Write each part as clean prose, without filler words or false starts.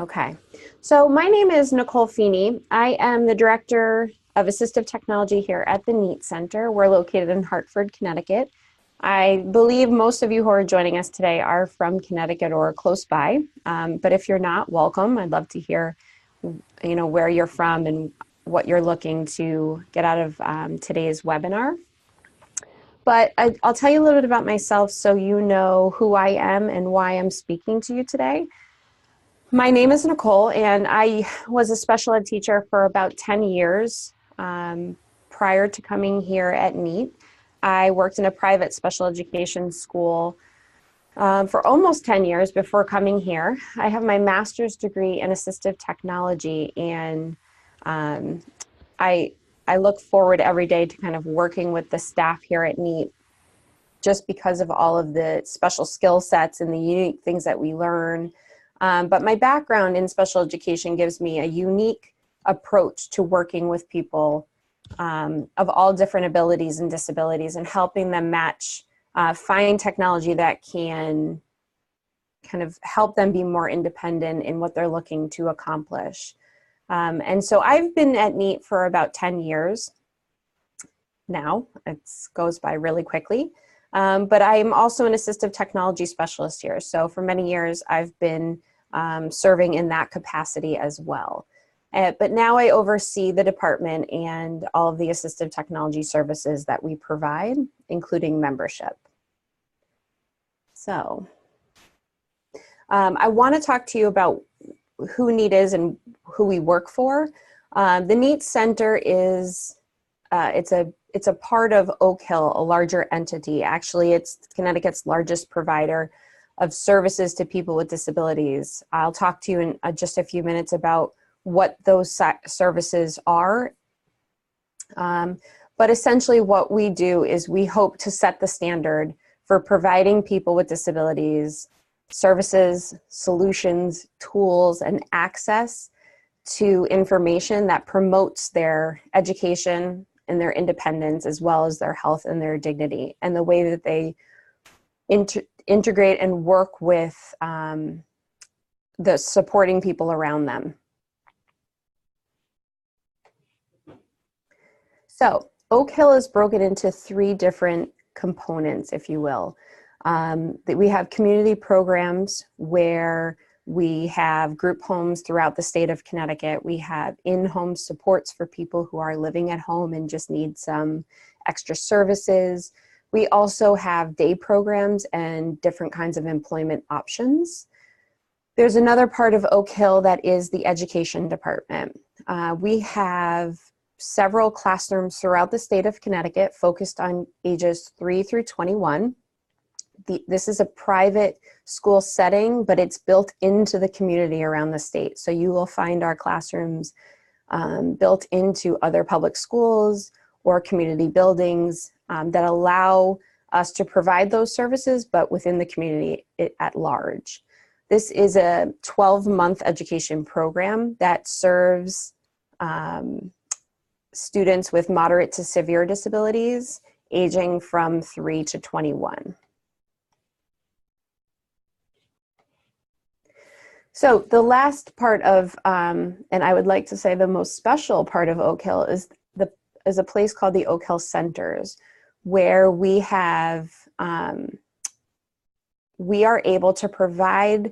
Okay, so my name is Nicole Feeney. I am the Director of Assistive Technology here at the NEAT Center. We're located in Hartford, Connecticut. I believe most of you who are joining us today are from Connecticut or close by, but if you're not, welcome. I'd love to hear, where you're from and what you're looking to get out of today's webinar. But I'll tell you a little bit about myself so you know who I am and why I'm speaking to you today. My name is Nicole, and I was a special ed teacher for about 10 years prior to coming here at NEAT. I worked in a private special education school for almost 10 years before coming here. I have my master's degree in assistive technology, and I look forward every day to kind of working with the staff here at NEAT just because of all of the special skill sets and the unique things that we learn. But my background in special education gives me a unique approach to working with people of all different abilities and disabilities and helping them find technology that can kind of help them be more independent in what they're looking to accomplish. And so I've been at NEAT for about 10 years now. It goes by really quickly. But I'm also an assistive technology specialist here. So for many years, I've been serving in that capacity as well. But now I oversee the department and all of the assistive technology services that we provide, including membership. So I want to talk to you about who NEAT is and who we work for. The NEAT Center is, it's a part of Oak Hill, a larger entity. Actually, it's Connecticut's largest provider of services to people with disabilities. I'll talk to you in just a few minutes about what those services are. But essentially what we do is we hope to set the standard for providing people with disabilities services, solutions, tools, and access to information that promotes their education and their independence, as well as their health and their dignity, and the way that they integrate and work with the supporting people around them. So Oak Hill is broken into three different components, if you will. That we have community programs where we have group homes throughout the state of Connecticut. We have in-home supports for people who are living at home and just need some extra services. We also have day programs and different kinds of employment options. There's another part of Oak Hill that is the education department. We have several classrooms throughout the state of Connecticut focused on ages 3 through 21. This is a private school setting, but it's built into the community around the state. So you will find our classrooms built into other public schools or community buildings that allow us to provide those services, but within the community at large. This is a 12-month education program that serves students with moderate to severe disabilities aging from 3 to 21. So the last part of, and I would like to say the most special part of Oak Hill is a place called the Oak Hill Centers, where we have, we are able to provide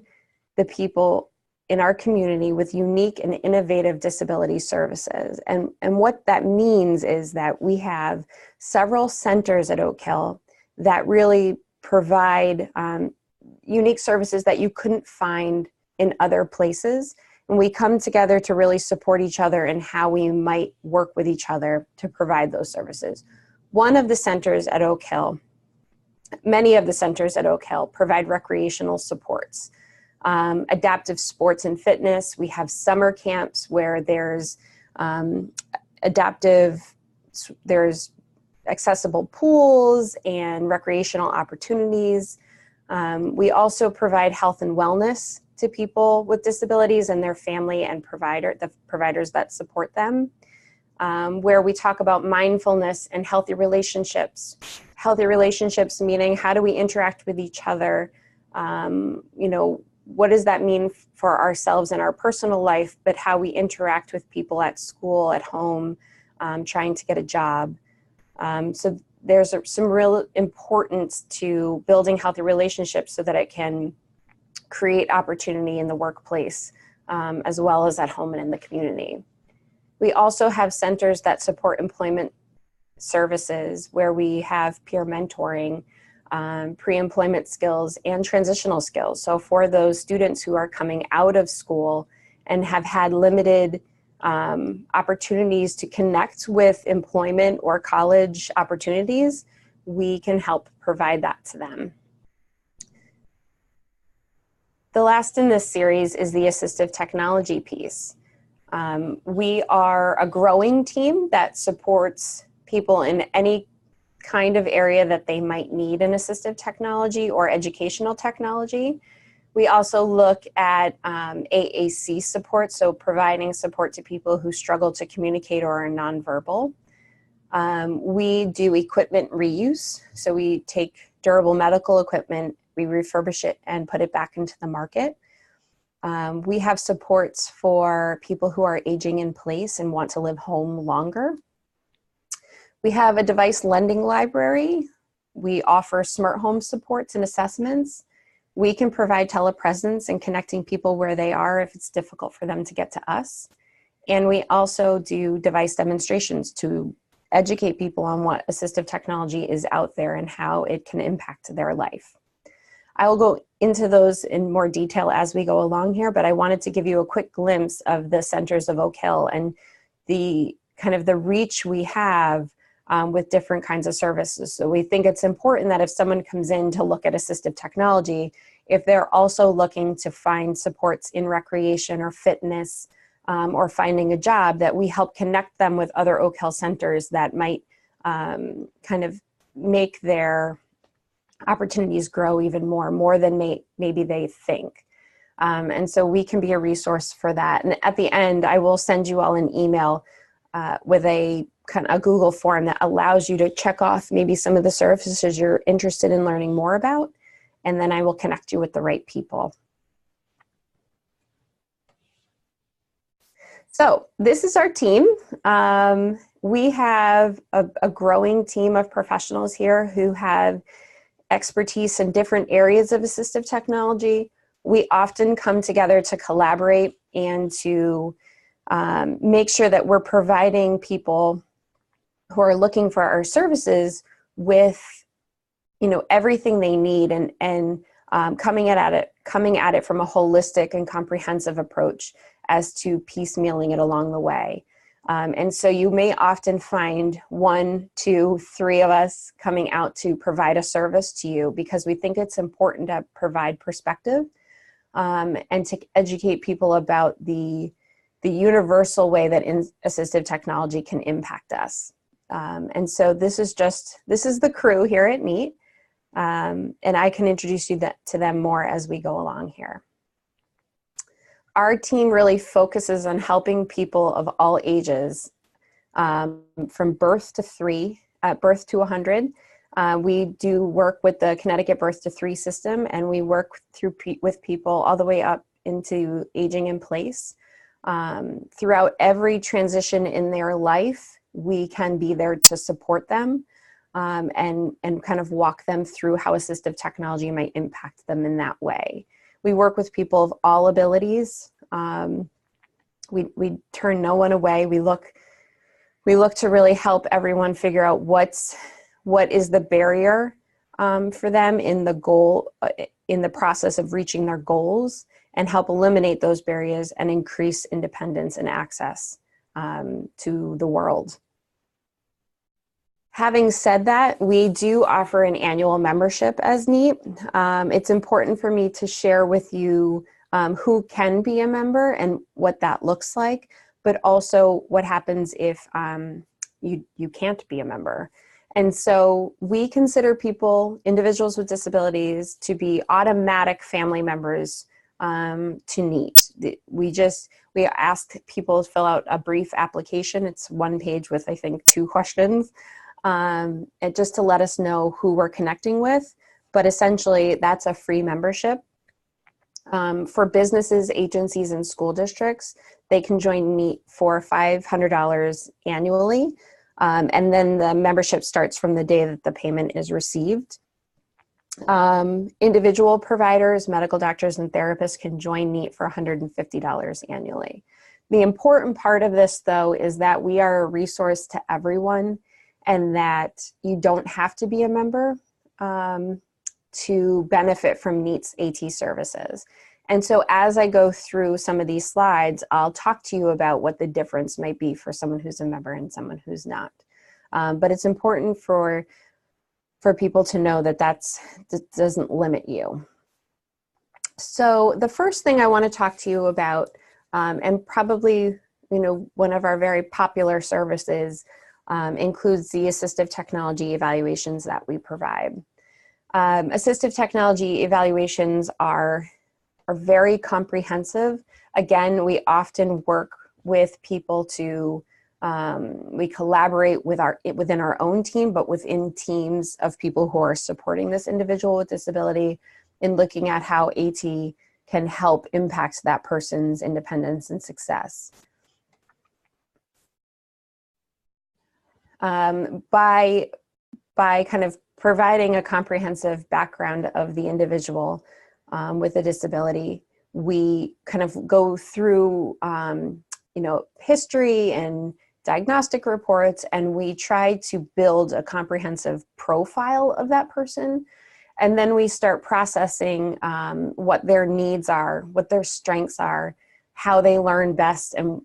the people in our community with unique and innovative disability services. And what that means is that we have several centers at Oak Hill that really provide unique services that you couldn't find in other places. And we come together to really support each other in how we might work with each other to provide those services. One of the centers at Oak Hill, many of the centers at Oak Hill provide recreational supports. Adaptive sports and fitness. We have summer camps where there's there's accessible pools and recreational opportunities. We also provide health and wellness to people with disabilities and their family and the providers that support them, where we talk about mindfulness and healthy relationships. Healthy relationships meaning how do we interact with each other, what does that mean for ourselves in our personal life, but how we interact with people at school, at home, trying to get a job. So there's some real importance to building healthy relationships so that it can create opportunity in the workplace, as well as at home and in the community. We also have centers that support employment services where we have peer mentoring, pre-employment skills, and transitional skills. So for those students who are coming out of school and have had limited opportunities to connect with employment or college opportunities, we can help provide that to them. The last in this series is the assistive technology piece. We are a growing team that supports people in any kind of area that they might need in assistive technology or educational technology. We also look at AAC support, so providing support to people who struggle to communicate or are nonverbal. We do equipment reuse, so we take durable medical equipment, we refurbish it and put it back into the market. We have supports for people who are aging in place and want to live home longer. We have a device lending library. We offer smart home supports and assessments. We can provide telepresence and connecting people where they are if it's difficult for them to get to us. And we also do device demonstrations to educate people on what assistive technology is out there and how it can impact their life. I will go into those in more detail as we go along here, but I wanted to give you a quick glimpse of the centers of Oak Hill and the kind of the reach we have with different kinds of services. So we think it's important that if someone comes in to look at assistive technology, if they're also looking to find supports in recreation or fitness or finding a job, that we help connect them with other Oak Hill centers that might kind of make their opportunities grow even more than maybe they think. And so we can be a resource for that. And at the end, I will send you all an email with a Google form that allows you to check off maybe some of the services you're interested in learning more about, and then I will connect you with the right people. So this is our team. We have a growing team of professionals here who have expertise in different areas of assistive technology. We often come together to collaborate and to make sure that we're providing people who are looking for our services with, everything they need and coming at it from a holistic and comprehensive approach as to piecemealing it along the way. And so you may often find 1, 2, 3 of us coming out to provide a service to you because we think it's important to provide perspective and to educate people about the universal way that assistive technology can impact us. And so this is the crew here at NEAT, and I can introduce you to them more as we go along here. Our team really focuses on helping people of all ages, from birth to 100. We do work with the Connecticut Birth to 3 system, and we work with people all the way up into aging in place. Throughout every transition in their life, we can be there to support them and kind of walk them through how assistive technology might impact them in that way. We work with people of all abilities. We turn no one away. We look to really help everyone figure out what is the barrier for them in the process of reaching their goals, and help eliminate those barriers and increase independence and access to the world. Having said that, we do offer an annual membership as NEAT. It's important for me to share with you who can be a member and what that looks like, but also what happens if you can't be a member. And so we consider individuals with disabilities, to be automatic family members to NEAT. We ask people to fill out a brief application. It's 1 page with, I think, 2 questions, and just to let us know who we're connecting with. But essentially, that's a free membership. For businesses, agencies, and school districts, they can join NEAT for $500 annually. And then the membership starts from the day that the payment is received. Individual providers, medical doctors, and therapists can join NEAT for $150 annually. The important part of this, though, is that we are a resource to everyone and that you don't have to be a member to benefit from NEAT's AT services. And so as I go through some of these slides, I'll talk to you about what the difference might be for someone who's a member and someone who's not. But it's important for people to know that that doesn't limit you. So the first thing I want to talk to you about, and probably, one of our very popular services includes the assistive technology evaluations that we provide. Assistive technology evaluations are very comprehensive. Again, we often work with people to we collaborate within our own team, but within teams of people who are supporting this individual with disability in looking at how AT can help impact that person's independence and success. By kind of providing a comprehensive background of the individual with a disability, we kind of go through history and diagnostic reports, and we try to build a comprehensive profile of that person. And then we start processing what their needs are, what their strengths are, how they learn best, and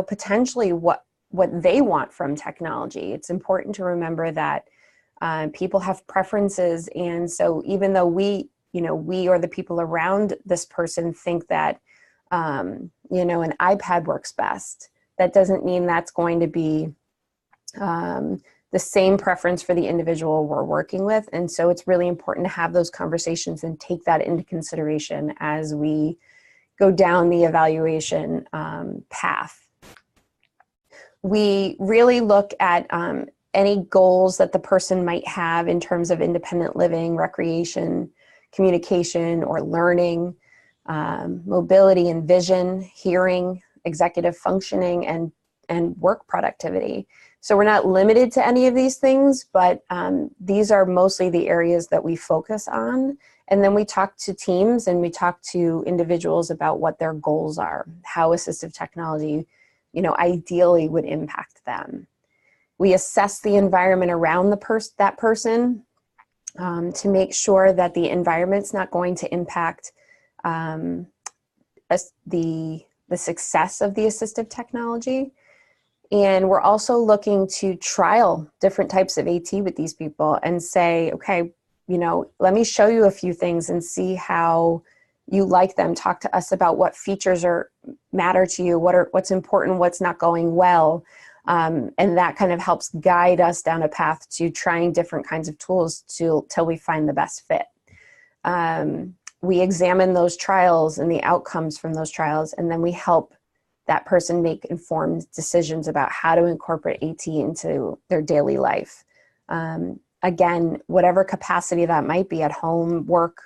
potentially what they want from technology. It's important to remember that people have preferences, and so even though we or the people around this person think that an iPad works best, that doesn't mean that's going to be the same preference for the individual we're working with. And so it's really important to have those conversations and take that into consideration as we go down the evaluation path. We really look at any goals that the person might have in terms of independent living, recreation, communication, or learning, mobility and vision, hearing, executive functioning, and work productivity. So we're not limited to any of these things, but these are mostly the areas that we focus on. And then we talk to teams and we talk to individuals about what their goals are, how assistive technology, ideally would impact them. We assess the environment around that person to make sure that the environment's not going to impact the success of the assistive technology. And we're also looking to trial different types of AT with these people and say, okay, let me show you a few things and see how you like them. Talk to us about what features matter to you, what's important, what's not going well. And that kind of helps guide us down a path to trying different kinds of tools till we find the best fit. We examine those trials and the outcomes from those trials, and then we help that person make informed decisions about how to incorporate AT into their daily life. Again, whatever capacity that might be, at home, work,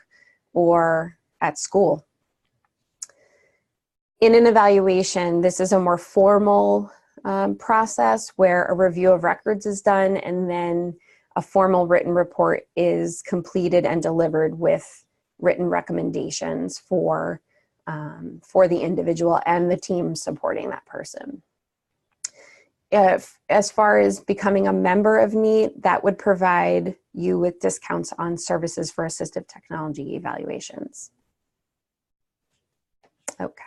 or at school. In an evaluation, this is a more formal process where a review of records is done, and then a formal written report is completed and delivered with written recommendations for the individual and the team supporting that person. As far as becoming a member of NEAT, that would provide you with discounts on services for assistive technology evaluations. Okay.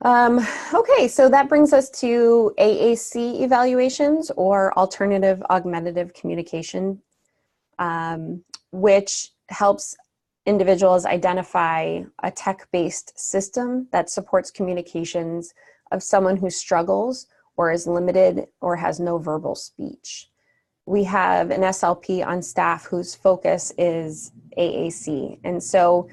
Okay, so that brings us to AAC evaluations, or alternative augmentative communication, which helps individuals identify a tech-based system that supports communications of someone who struggles or is limited or has no verbal speech. We have an SLP on staff whose focus is AAC, and so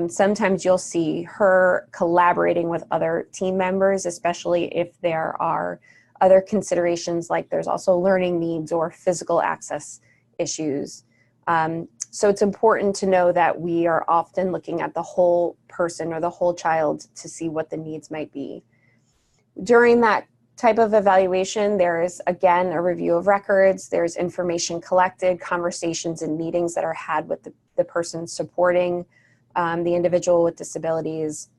sometimes you'll see her collaborating with other team members, especially if there are other considerations, like there's also learning needs or physical access issues. So it's important to know that we are often looking at the whole person or the whole child to see what the needs might be. During that type of evaluation, there is, again, a review of records, there's information collected, conversations and meetings that are had with the person supporting the individual with disabilities.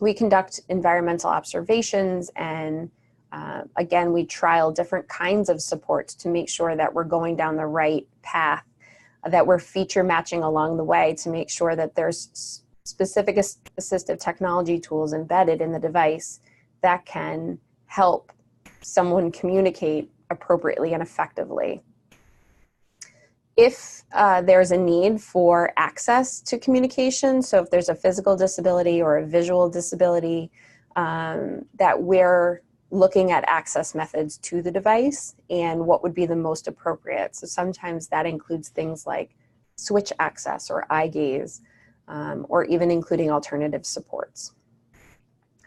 We conduct environmental observations, and again, we trial different kinds of supports to make sure that we're going down the right path, that we're feature matching along the way to make sure that there's specific assistive technology tools embedded in the device that can help someone communicate appropriately and effectively. If there's a need for access to communication, so if there's a physical disability or a visual disability, that we're looking at access methods to the device and what would be the most appropriate. So sometimes that includes things like switch access or eye gaze, or even including alternative supports.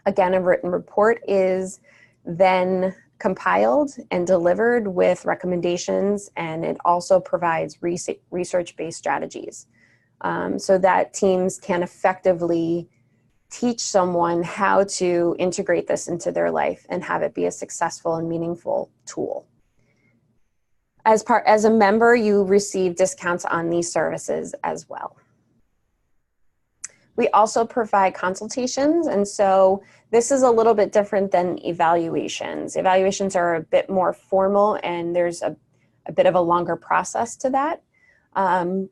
Again, a written report is then compiled and delivered with recommendations, and it also provides research-based strategies so that teams can effectively teach someone how to integrate this into their life and have it be a successful and meaningful tool. As a member, you receive discounts on these services as well. We also provide consultations, and so this is a little bit different than evaluations. Evaluations are a bit more formal, and there's a bit of a longer process to that.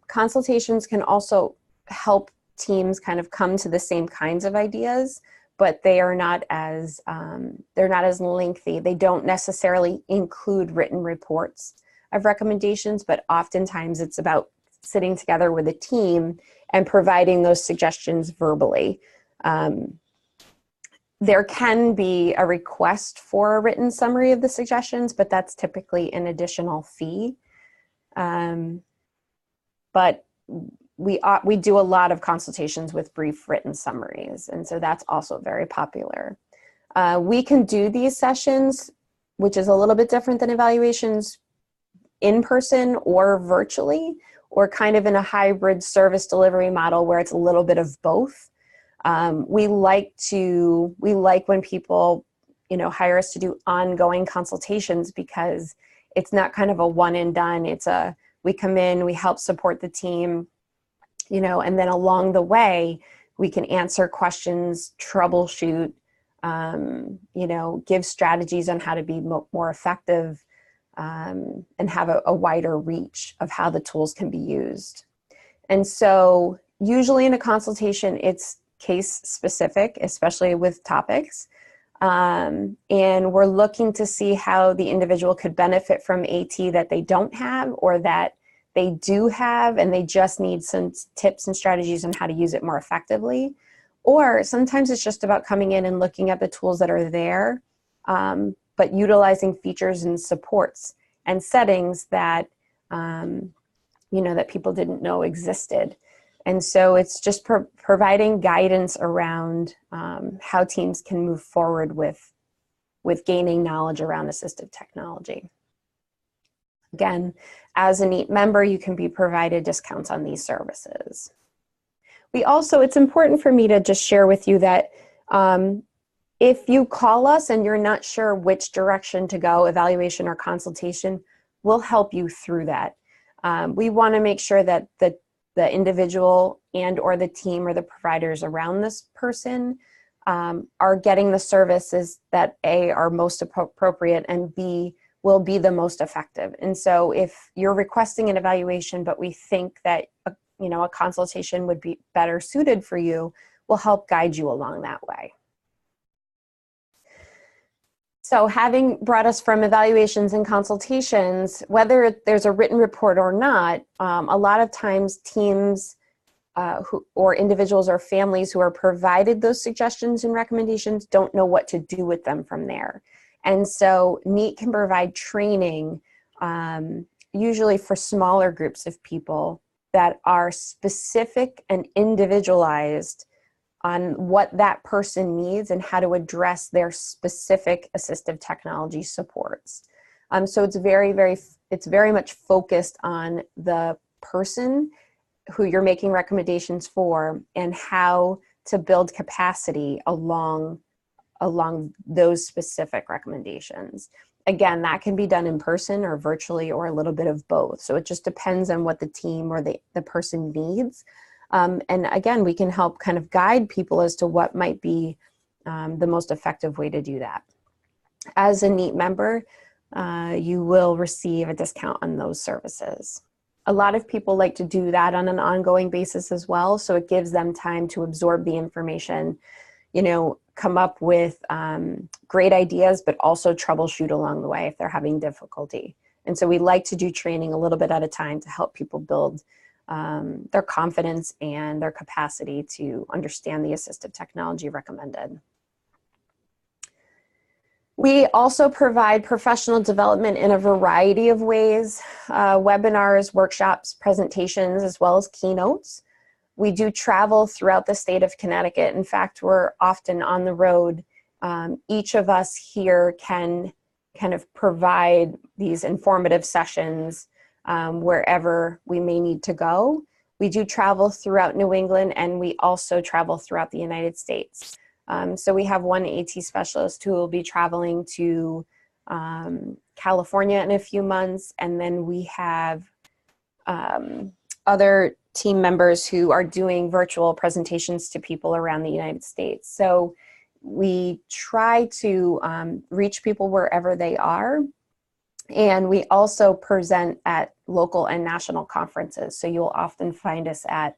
Consultations can also help teams kind of come to the same kinds of ideas, but they are not as lengthy. They don't necessarily include written reports of recommendations, but oftentimes it's about sitting together with a team and providing those suggestions verbally. There can be a request for a written summary of the suggestions, but that's typically an additional fee. But we do a lot of consultations with brief written summaries, and so that's also very popular. We can do these sessions, which is a little bit different than evaluations, in person or virtually, or kind of in a hybrid service delivery model where it's a little bit of both. We like when people, hire us to do ongoing consultations, because it's not kind of a one and done. We come in, we help support the team, and then along the way, we can answer questions, troubleshoot, give strategies on how to be more effective, and have a wider reach of how the tools can be used. And so usually in a consultation, it's case specific, especially with topics. And we're looking to see how the individual could benefit from AT that they don't have, or that they do have and they just need some tips and strategies on how to use it more effectively. Or sometimes it's just about coming in and looking at the tools that are there, but utilizing features and supports and settings that, that people didn't know existed. And so it's just providing guidance around how teams can move forward with gaining knowledge around assistive technology. Again, as a NEAT member, you can be provided discounts on these services. It's important for me to just share with you that if you call us and you're not sure which direction to go, evaluation or consultation, we'll help you through that. We want to make sure that the individual and or the team or the providers around this person are getting the services that A, are most appropriate, and B, will be the most effective. And so if you're requesting an evaluation, but we think that a consultation would be better suited for you, we'll help guide you along that way. So having brought us from evaluations and consultations, whether there's a written report or not, a lot of times teams or individuals or families who are provided those suggestions and recommendations don't know what to do with them from there. And so NEAT can provide training, usually for smaller groups of people, that are specific and individualized on what that person needs and how to address their specific assistive technology supports. So it's very much focused on the person who you're making recommendations for, and how to build capacity along those specific recommendations. Again, that can be done in person or virtually or a little bit of both. So it just depends on what the team or the person needs. And again, we can help kind of guide people as to what might be the most effective way to do that. As a NEAT member, you will receive a discount on those services. A lot of people like to do that on an ongoing basis as well, so it gives them time to absorb the information, come up with great ideas, but also troubleshoot along the way if they're having difficulty. And so we like to do training a little bit at a time to help people build their confidence and their capacity to understand the assistive technology recommended. We also provide professional development in a variety of ways, webinars, workshops, presentations, as well as keynotes. We do travel throughout the state of Connecticut. In fact, we're often on the road. Each of us here can kind of provide these informative sessions wherever we may need to go. We do travel throughout New England, and we also travel throughout the United States. So we have one AT specialist who will be traveling to California in a few months, and then we have other team members who are doing virtual presentations to people around the United States. So we try to reach people wherever they are, and we also present at local and national conferences. So you'll often find us at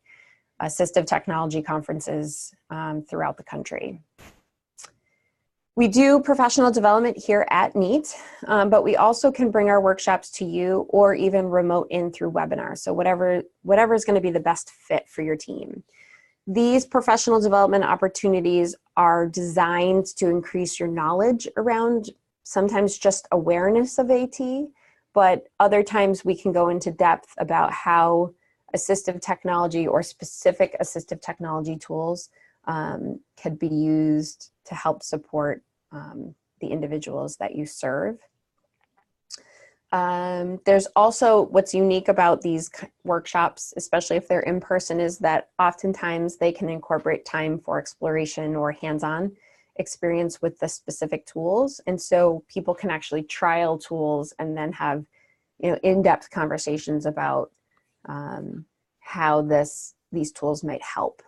assistive technology conferences throughout the country. We do professional development here at NEAT, but we also can bring our workshops to you or even remote in through webinars. So whatever is going to be the best fit for your team. These professional development opportunities are designed to increase your knowledge around sometimes just awareness of AT, but other times we can go into depth about how assistive technology or specific assistive technology tools can be used to help support the individuals that you serve. There's also what's unique about these workshops, especially if they're in person, is that oftentimes they can incorporate time for exploration or hands-on experience with the specific tools. And so people can actually trial tools and then have in-depth conversations about how these tools might help.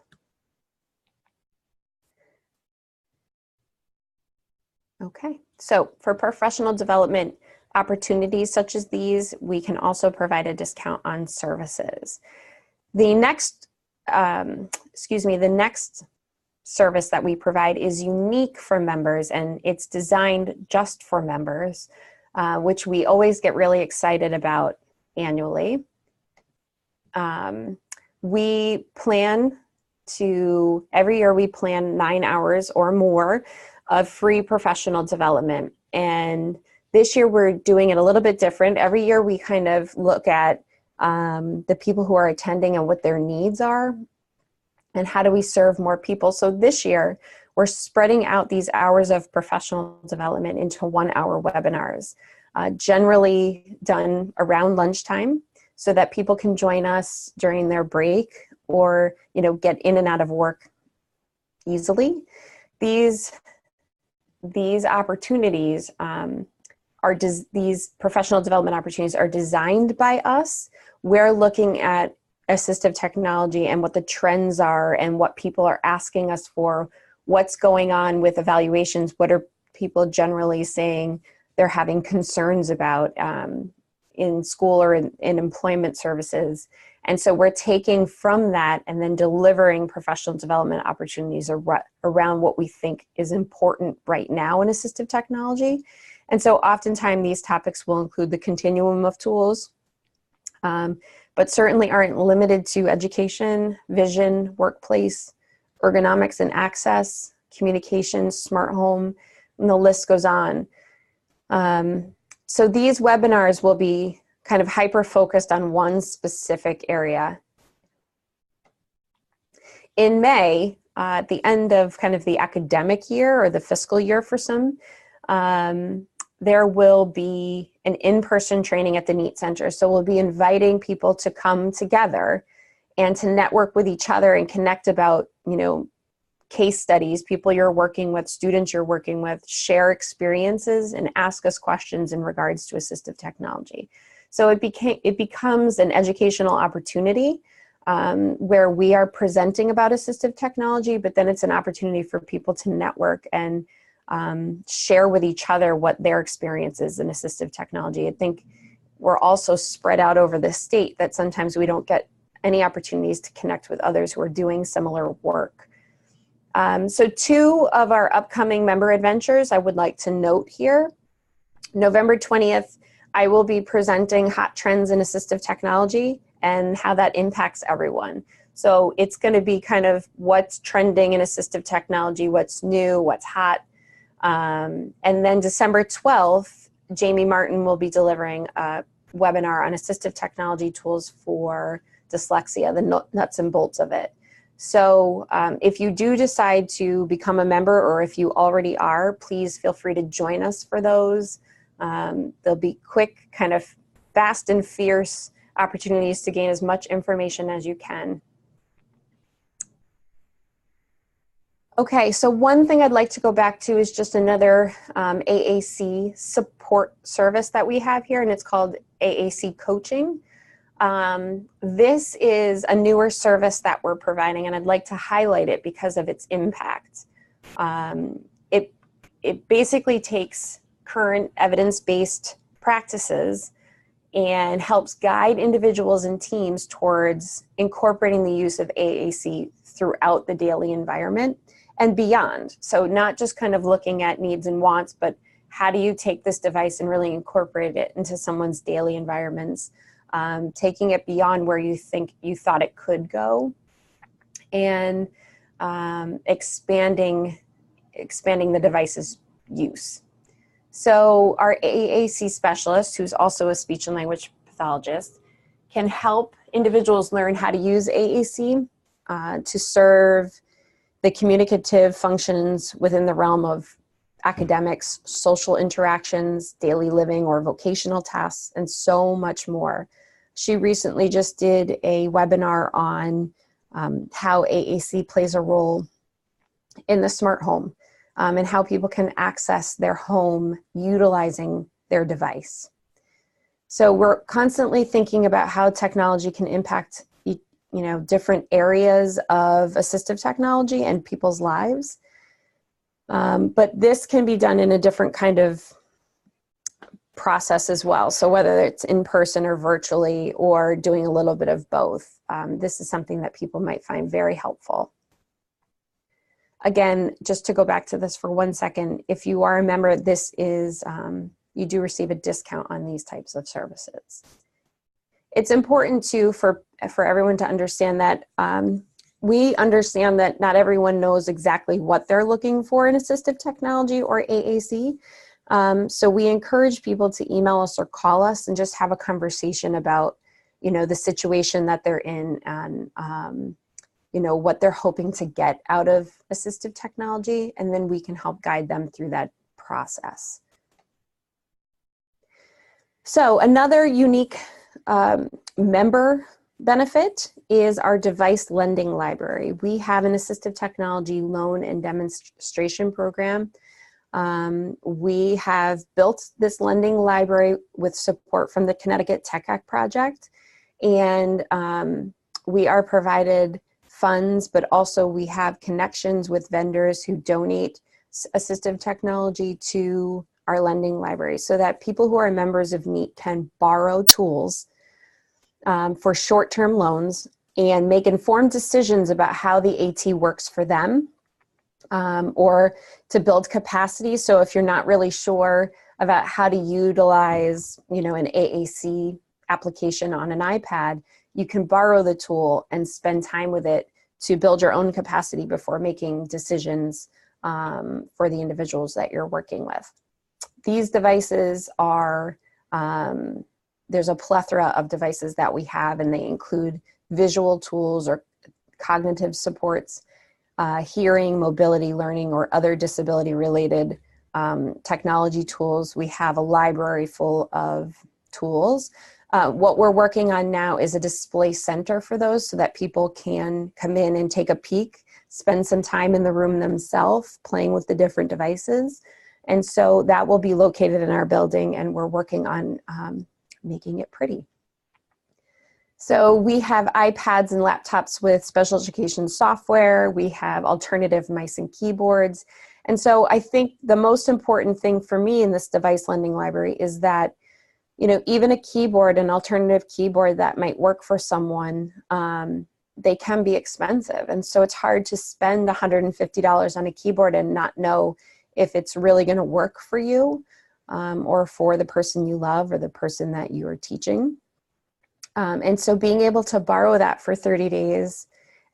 Okay, so for professional development opportunities such as these, we can also provide a discount on services. The next, the next service that we provide is unique for members, and it's designed just for members, which we always get really excited about annually. We plan to, every year we plan 9 hours or more of free professional development. And this year we're doing it a little bit different. Every year we kind of look at the people who are attending and what their needs are and how do we serve more people. So this year we're spreading out these hours of professional development into 1 hour webinars, generally done around lunchtime, so that people can join us during their break or get in and out of work easily. These opportunities these professional development opportunities are designed by us. We're looking at assistive technology and what the trends are and what people are asking us for, what's going on with evaluations, what are people generally saying they're having concerns about in school or in employment services. And so we're taking from that and then delivering professional development opportunities around what we think is important right now in assistive technology. And so oftentimes these topics will include the continuum of tools, but certainly aren't limited to education, vision, workplace, ergonomics and access, communications, smart home, and the list goes on. So these webinars will be kind of hyper-focused on one specific area. In May, at the end of kind of the academic year or the fiscal year for some, there will be an in-person training at the NEAT Center. So we'll be inviting people to come together and to network with each other and connect about, case studies, people you're working with, students you're working with, share experiences and ask us questions in regards to assistive technology. So it becomes an educational opportunity where we are presenting about assistive technology, but then it's an opportunity for people to network and share with each other what their experience is in assistive technology. I think we're also spread out over the state that sometimes we don't get any opportunities to connect with others who are doing similar work. So 2 of our upcoming member adventures I would like to note here. November 20th, I will be presenting hot trends in assistive technology and how that impacts everyone. So it's going to be kind of what's trending in assistive technology, what's new, what's hot. And then December 12th, Jamie Martin will be delivering a webinar on assistive technology tools for dyslexia, the nuts and bolts of it. So if you do decide to become a member, or if you already are, please feel free to join us for those. There'll be quick, kind of fast and fierce opportunities to gain as much information as you can. Okay, so one thing I'd like to go back to is just another AAC support service that we have here, and it's called AAC Coaching. This is a newer service that we're providing, and I'd like to highlight it because of its impact. It basically takes current evidence-based practices and helps guide individuals and teams towards incorporating the use of AAC throughout the daily environment and beyond. So not just kind of looking at needs and wants, but how do you take this device and really incorporate it into someone's daily environments, taking it beyond where you think you thought it could go, and expanding the device's use. So our AAC specialist, who's also a speech and language pathologist, can help individuals learn how to use AAC to serve the communicative functions within the realm of academics, social interactions, daily living or vocational tasks, and so much more. She recently just did a webinar on how AAC plays a role in the smart home, and how people can access their home utilizing their device. So we're constantly thinking about how technology can impact different areas of assistive technology and people's lives. But this can be done in a different kind of process as well. So whether it's in person or virtually, or doing a little bit of both, this is something that people might find very helpful. Again, just to go back to this for 1 second, if you are a member, this is, you do receive a discount on these types of services. It's important too for everyone to understand that we understand that not everyone knows exactly what they're looking for in assistive technology or AAC. So we encourage people to email us or call us and just have a conversation about, the situation that they're in and, what they're hoping to get out of assistive technology, and then we can help guide them through that process. So another unique member benefit is our device lending library. We have an assistive technology loan and demonstration program. We have built this lending library with support from the Connecticut Tech Act project, and we are provided funds, but also we have connections with vendors who donate assistive technology to our lending library, so that people who are members of NEAT can borrow tools for short-term loans and make informed decisions about how the AT works for them, or to build capacity. So if you're not really sure about how to utilize, an AAC application on an iPad, you can borrow the tool and spend time with it to build your own capacity before making decisions for the individuals that you're working with. These devices are, there's a plethora of devices that we have, and they include visual tools or cognitive supports, hearing, mobility, learning, or other disability-related technology tools. We have a library full of tools. What we're working on now is a display center for those so that people can come in and take a peek, spend some time in the room themselves playing with the different devices. And so that will be located in our building, and we're working on making it pretty. So we have iPads and laptops with special education software. We have alternative mice and keyboards. And so I think the most important thing for me in this device lending library is that, you know, even a keyboard, an alternative keyboard that might work for someone, they can be expensive. And so it's hard to spend $150 on a keyboard and not know if it's really going to work for you or for the person you love or the person that you are teaching. And so being able to borrow that for 30 days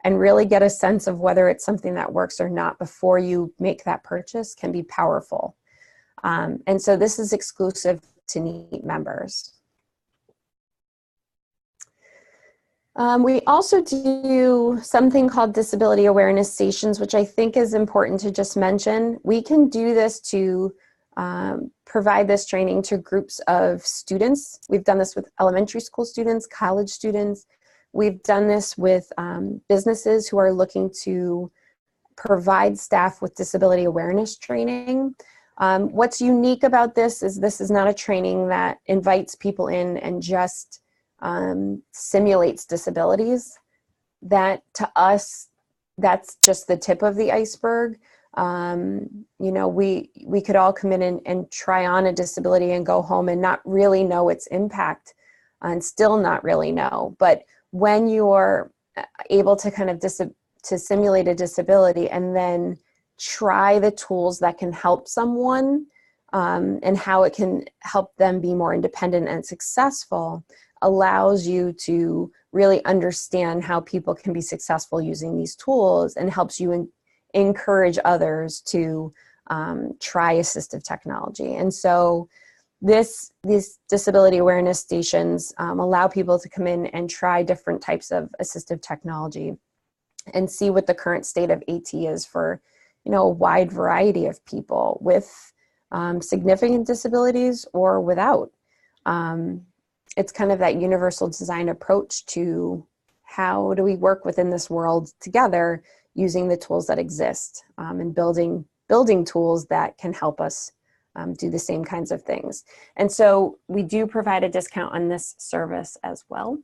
and really get a sense of whether it's something that works or not before you make that purchase can be powerful. And so this is exclusive to NEAT members. We also do something called disability awareness stations, which I think is important to just mention. We can do this to provide this training to groups of students. We've done this with elementary school students, college students. We've done this with businesses who are looking to provide staff with disability awareness training. What's unique about this is not a training that invites people in and just simulates disabilities. That to us, that's just the tip of the iceberg. You know, we could all come in and try on a disability and go home and not really know its impact and still not really know. But when you're able to kind of to simulate a disability and then try the tools that can help someone and how it can help them be more independent and successful allows you to really understand how people can be successful using these tools and helps you encourage others to try assistive technology. And so these disability awareness stations allow people to come in and try different types of assistive technology and see what the current state of AT is for, you know, a wide variety of people with significant disabilities or without. It's kind of that universal design approach to how do we work within this world together using the tools that exist and building tools that can help us do the same kinds of things. And so we do provide a discount on this service as well.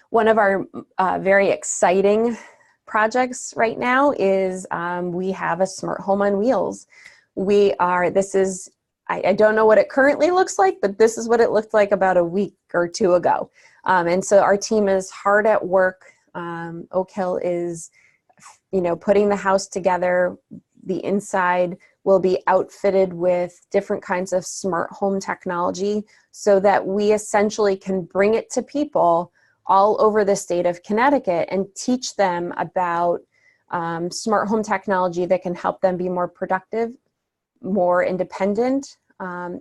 One of our very exciting projects right now is we have a smart home on wheels. I don't know what it currently looks like, but this is what it looked like about a week or two ago. And so our team is hard at work. Oak Hill is, you know, putting the house together. The inside will be outfitted with different kinds of smart home technology so that we essentially can bring it to people all over the state of Connecticut and teach them about smart home technology that can help them be more productive, more independent,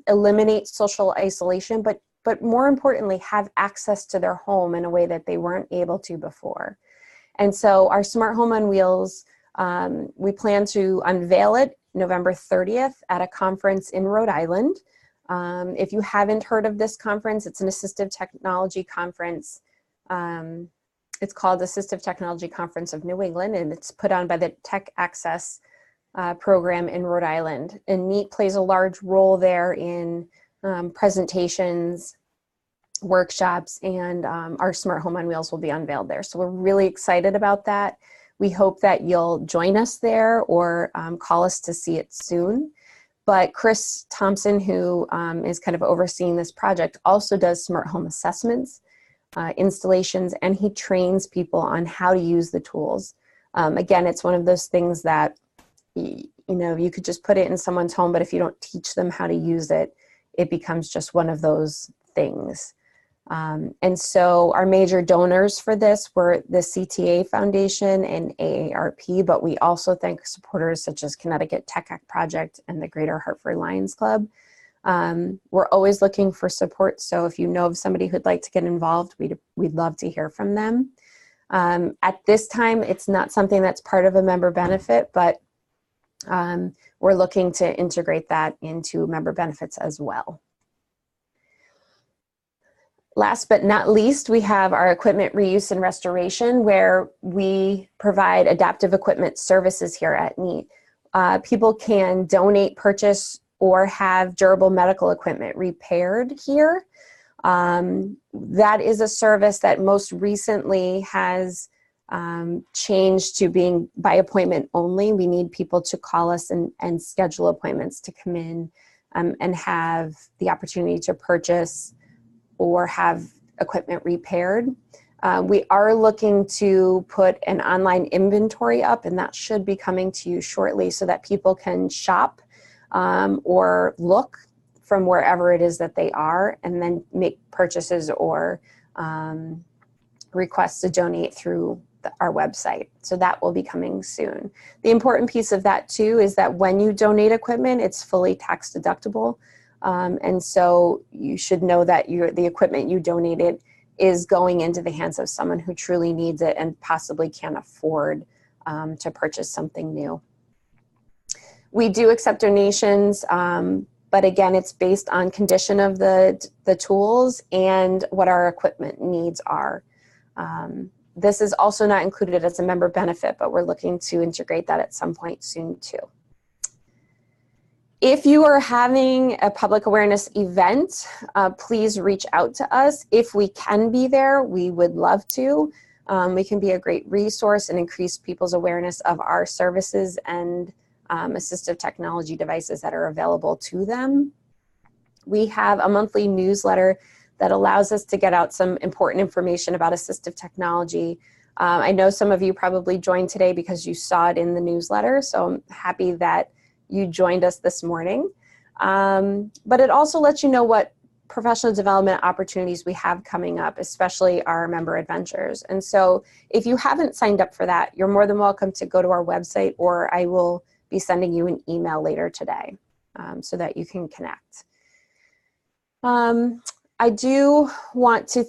eliminate social isolation, but more importantly, have access to their home in a way that they weren't able to before. And so our Smart Home on Wheels, we plan to unveil it November 30th at a conference in Rhode Island. If you haven't heard of this conference, it's an assistive technology conference. It's called Assistive Technology Conference of New England, and it's put on by the Tech Access program in Rhode Island. And NEAT plays a large role there in presentations, workshops, and our Smart Home on Wheels will be unveiled there. So we're really excited about that. We hope that you'll join us there or call us to see it soon. But Chris Thompson, who is kind of overseeing this project, also does smart home assessments, installations, and he trains people on how to use the tools. Again, it's one of those things that you know, you could just put it in someone's home, but if you don't teach them how to use it, it becomes just one of those things. And so our major donors for this were the CTA Foundation and AARP, but we also thank supporters such as Connecticut Tech Act Project and the Greater Hartford Lions Club. We're always looking for support, so if you know of somebody who'd like to get involved, we'd love to hear from them. At this time, it's not something that's part of a member benefit, but we're looking to integrate that into member benefits as well. Last but not least, we have our equipment reuse and restoration, where we provide adaptive equipment services here at NEAT. People can donate, purchase, or have durable medical equipment repaired here. That is a service that most recently has changed to being by appointment only. We need people to call us and schedule appointments to come in and have the opportunity to purchase or have equipment repaired. We are looking to put an online inventory up, and that should be coming to you shortly so that people can shop or look from wherever it is that they are, and then make purchases or requests to donate through our website. So that will be coming soon. The important piece of that too is that when you donate equipment, it's fully tax deductible. And so you should know that the equipment you donated is going into the hands of someone who truly needs it and possibly can't afford to purchase something new. We do accept donations, but again, it's based on condition of the tools and what our equipment needs are. This is also not included as a member benefit, but we're looking to integrate that at some point soon too. If you are having a public awareness event, please reach out to us. If we can be there, we would love to. We can be a great resource and increase people's awareness of our services and assistive technology devices that are available to them. We have a monthly newsletter that allows us to get out some important information about assistive technology. I know some of you probably joined today because you saw it in the newsletter, so I'm happy that you joined us this morning. But it also lets you know what professional development opportunities we have coming up, especially our member adventures. And so if you haven't signed up for that, you're more than welcome to go to our website, or I will be sending you an email later today so that you can connect. I do want to